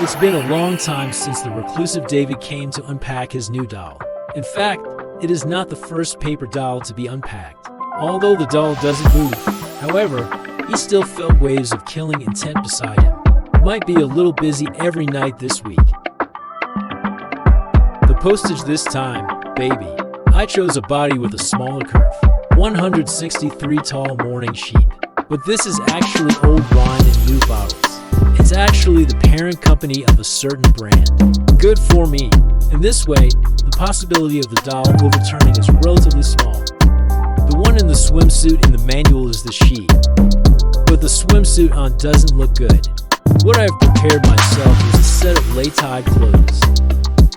It's been a long time since the reclusive David came to unpack his new doll. In fact, it is not the first paper doll to be unpacked. Although the doll doesn't move, however, he still felt waves of killing intent beside him. Might be a little busy every night this week. The postage this time, baby. I chose a body with a smaller curve. 163 tall morning sheet. But this is actually old wine in new bottles. It's actually the parent company of a certain brand. Good for me. In this way, the possibility of the doll overturning is relatively small. The one in the swimsuit in the manual is the she. But the swimsuit on doesn't look good. What I've prepared myself is a set of lay-tied clothes.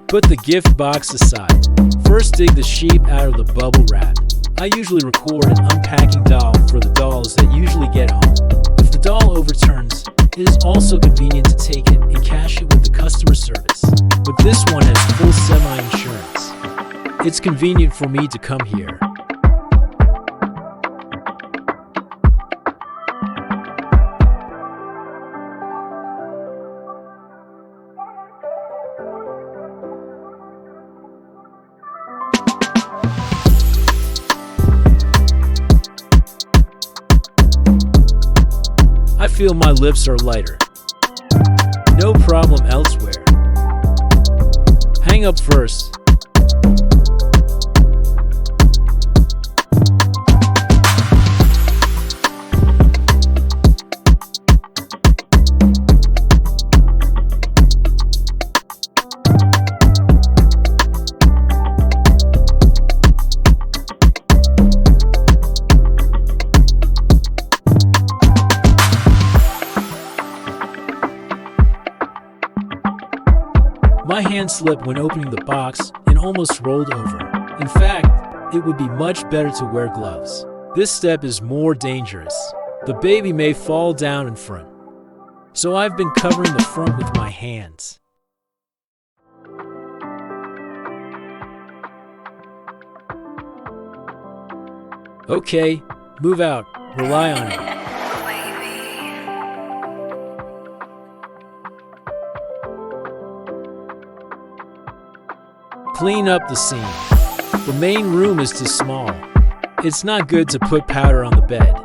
Put the gift box aside. First dig the sheep out of the bubble wrap. I usually record an unpacking doll for the dolls that usually get home. If the doll overturns, it is also convenient to take it and cash it with the customer service. But this one has full semi-insurance. It's convenient for me to come here. I feel my lips are lighter. No problem elsewhere. Hang up first. My hand slipped when opening the box and almost rolled over. In fact, it would be much better to wear gloves. This step is more dangerous. The baby may fall down in front. So I've been covering the front with my hands. Okay, move out. Rely on it. Clean up the scene. The main room is too small. It's not good to put powder on the bed.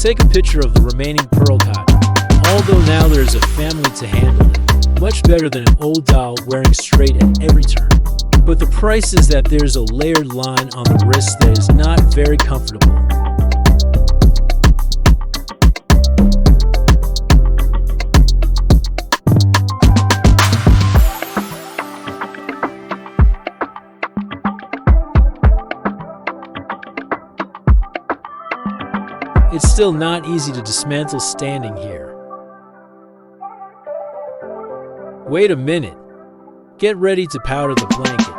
Take a picture of the remaining pearl cotton. Although now there is a family to handle it. Much better than an old doll wearing straight at every turn. But the price is that there's a layered line on the wrist that is not very comfortable. It's still not easy to dismantle standing here. Wait a minute. Get ready to powder the blanket.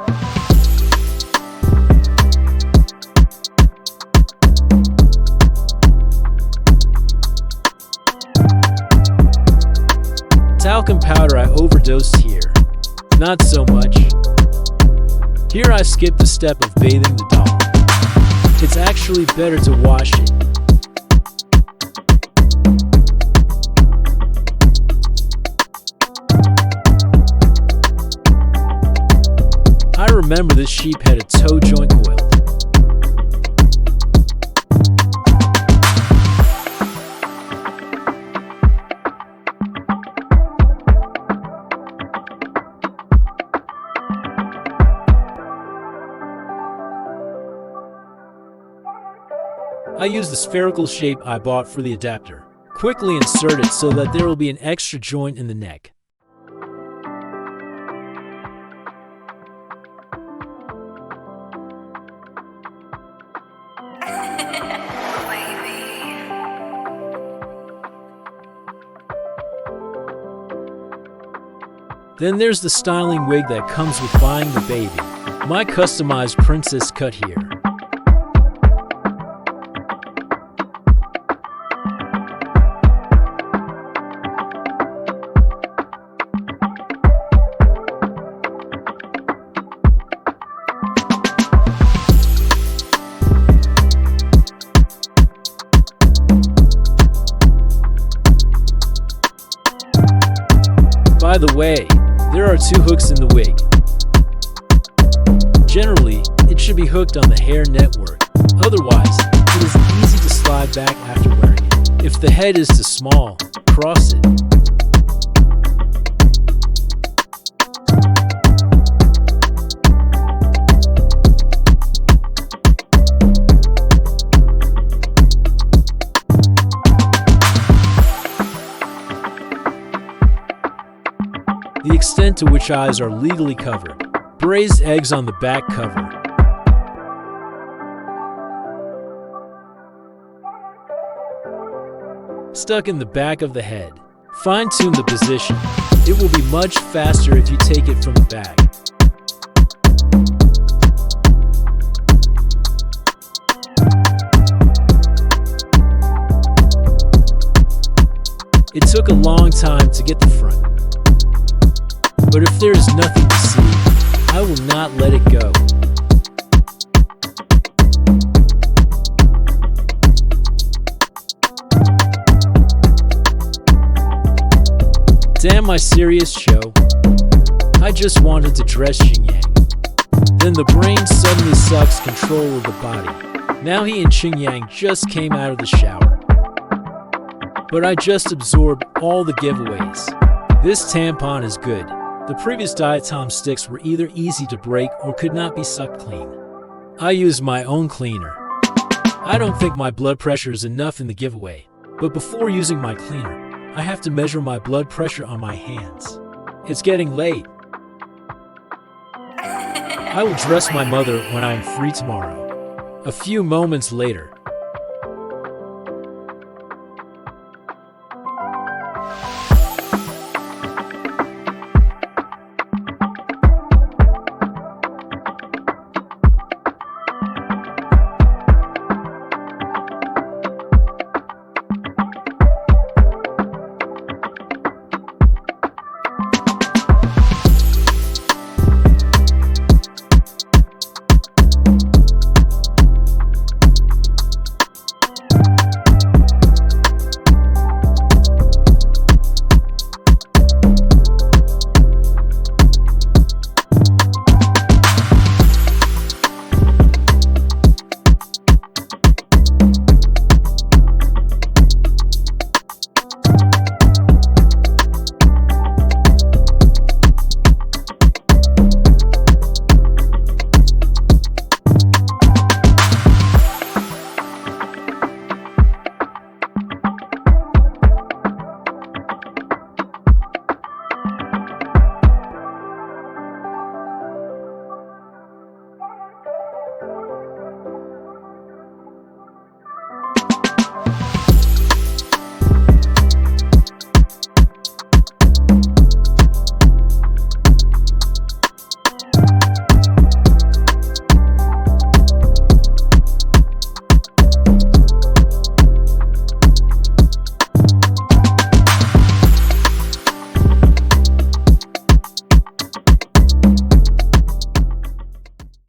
Talcum powder I overdosed here. Not so much. Here I skipped the step of bathing the doll. It's actually better to wash it. I remember this sheep had a toe joint coiled. I use the spherical shape I bought for the adapter. Quickly insert it so that there will be an extra joint in the neck. Then there's the styling wig that comes with buying the baby. My customized princess cut here. By the way, there are 2 hooks in the wig. Generally, it should be hooked on the hair network. Otherwise, it is easy to slide back after wearing it. If the head is too small, cross it. The extent to which eyes are legally covered. Braised eggs on the back cover. Stuck in the back of the head. Fine-tune the position. It will be much faster if you take it from the back. It took a long time to get the front. But if there is nothing to see, I will not let it go. Damn my serious show. I just wanted to dress Xing Yang. Then the brain suddenly sucks control of the body. Now he and Xing Yang just came out of the shower. But I just absorbed all the giveaways. This tampon is good. The previous diatom sticks were either easy to break or could not be sucked clean. I used my own cleaner. I don't think my blood pressure is enough in the giveaway, but before using my cleaner, I have to measure my blood pressure on my hands. It's getting late. I will dress my mother when I am free tomorrow. A few moments later,